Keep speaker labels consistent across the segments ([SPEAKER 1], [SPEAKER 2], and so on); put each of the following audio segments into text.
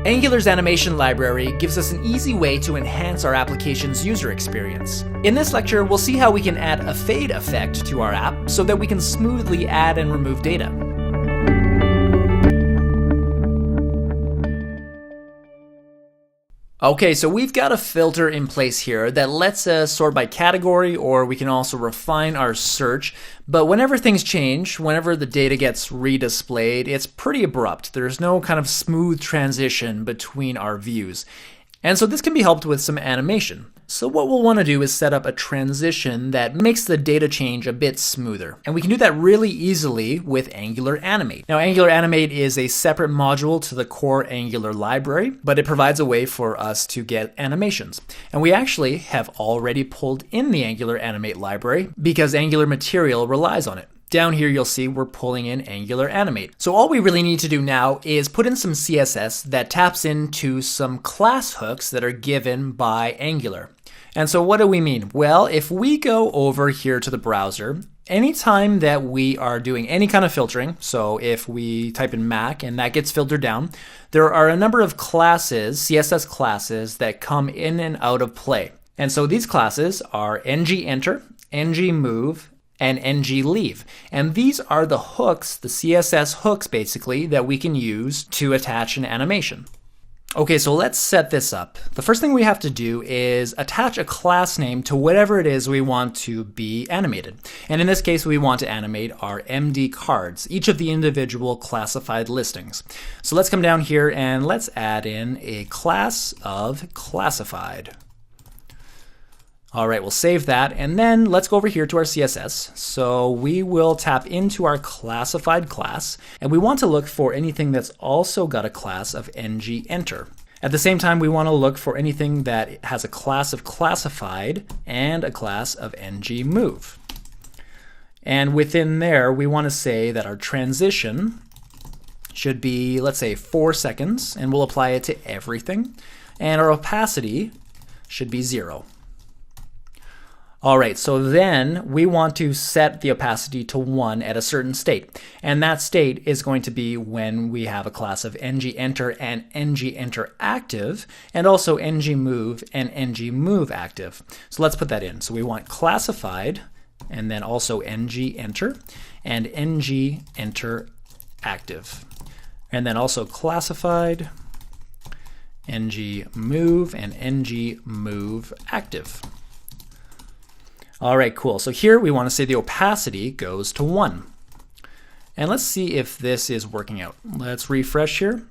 [SPEAKER 1] Angular's animation library gives us an easy way to enhance our application's user experience. In this lecture, we'll see how we can add a fade effect to our app so that we can smoothly add and remove data. Okay, so we've got a filter in place here that lets us sort by category, or we can also refine our search. But whenever things change, whenever the data gets redisplayed, it's pretty abrupt. There's no kind of smooth transition between our views. And so this can be helped with some animation. So what we'll want to do is set up a transition that makes the data change a bit smoother. And we can do that really easily with Angular Animate. Now, Angular Animate is a separate module to the core Angular library, but it provides a way for us to get animations. And we actually have already pulled in the Angular Animate library because Angular Material relies on it. Down here, you'll see we're pulling in Angular Animate. So all we really need to do now is put in some CSS that taps into some class hooks that are given by Angular. And so what do we mean? Well, if we go over here to the browser, anytime that we are doing any kind of filtering, so if we type in Mac and that gets filtered down, there are a number of classes, CSS classes, that come in and out of play. And so these classes are ngEnter, ngMove, and ngLeave. And these are the hooks, the CSS hooks basically, that we can use to attach an animation. Okay, so let's set this up. The first thing we have to do is attach a class name to whatever it is we want to be animated. And in this case, we want to animate our MD cards, each of the individual classified listings. So let's come down here and let's add in a class of classified. All right, we'll save that, and then let's go over here to our CSS. So we will tap into our classified class, and we want to look for anything that's also got a class of ngEnter. At the same time, we want to look for anything that has a class of classified and a class of ngMove. And within there, we want to say that our transition should be, let's say, 4 seconds, and we'll apply it to everything. And our opacity should be 0. All right, so then we want to set the opacity to 1 at a certain state. And that state is going to be when we have a class of ngEnter and ngEnter active, and also ngMove and ngMove active. So let's put that in. So we want classified, and then also ngEnter and ngEnter active. And then also classified, ngMove and ngMove active. All right, cool. So here we want to say the opacity goes to 1. And let's see if this is working out. Let's refresh here.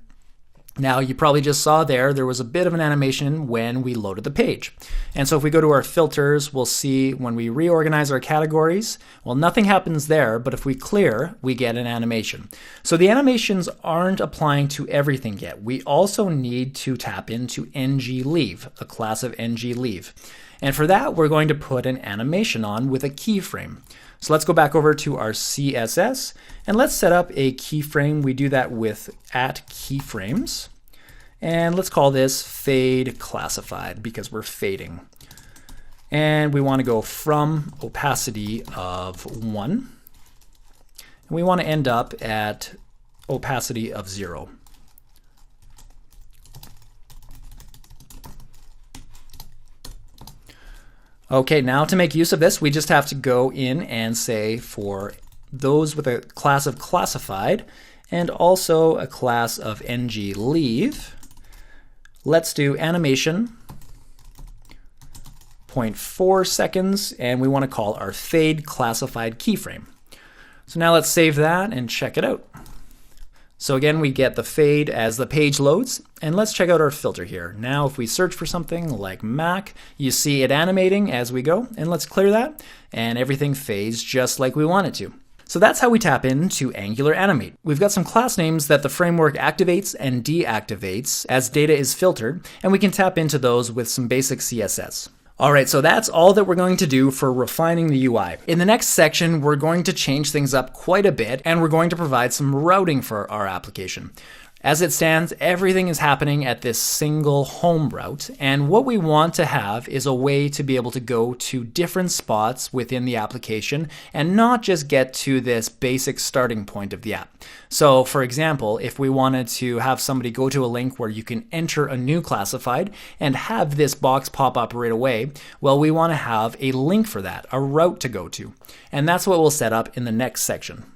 [SPEAKER 1] Now you probably just saw there was a bit of an animation when we loaded the page. And so if we go to our filters, we'll see when we reorganize our categories, well, nothing happens there, but if we clear, we get an animation. So the animations aren't applying to everything yet. We also need to tap into ngLeave, a class of ngLeave. And for that, we're going to put an animation on with a keyframe. So let's go back over to our CSS and let's set up a keyframe. We do that with @keyframes. And let's call this fade classified because we're fading. And we want to go from opacity of 1. And we want to end up at opacity of 0. Okay, now to make use of this, we just have to go in and say for those with a class of classified and also a class of ngLeave, let's do animation 0.4 seconds, and we want to call our fade classified keyframe. So now let's save that and check it out. So again, we get the fade as the page loads, and let's check out our filter here. Now if we search for something like Mac, you see it animating as we go, and let's clear that, and everything fades just like we want it to. So that's how we tap into Angular Animate. We've got some class names that the framework activates and deactivates as data is filtered, and we can tap into those with some basic CSS. All right, so that's all that we're going to do for refining the UI. In the next section, we're going to change things up quite a bit, and we're going to provide some routing for our application. As it stands, everything is happening at this single home route, and what we want to have is a way to be able to go to different spots within the application and not just get to this basic starting point of the app. So for example, if we wanted to have somebody go to a link where you can enter a new classified and have this box pop up right away, well, we want to have a link for that, a route to go to. And that's what we'll set up in the next section.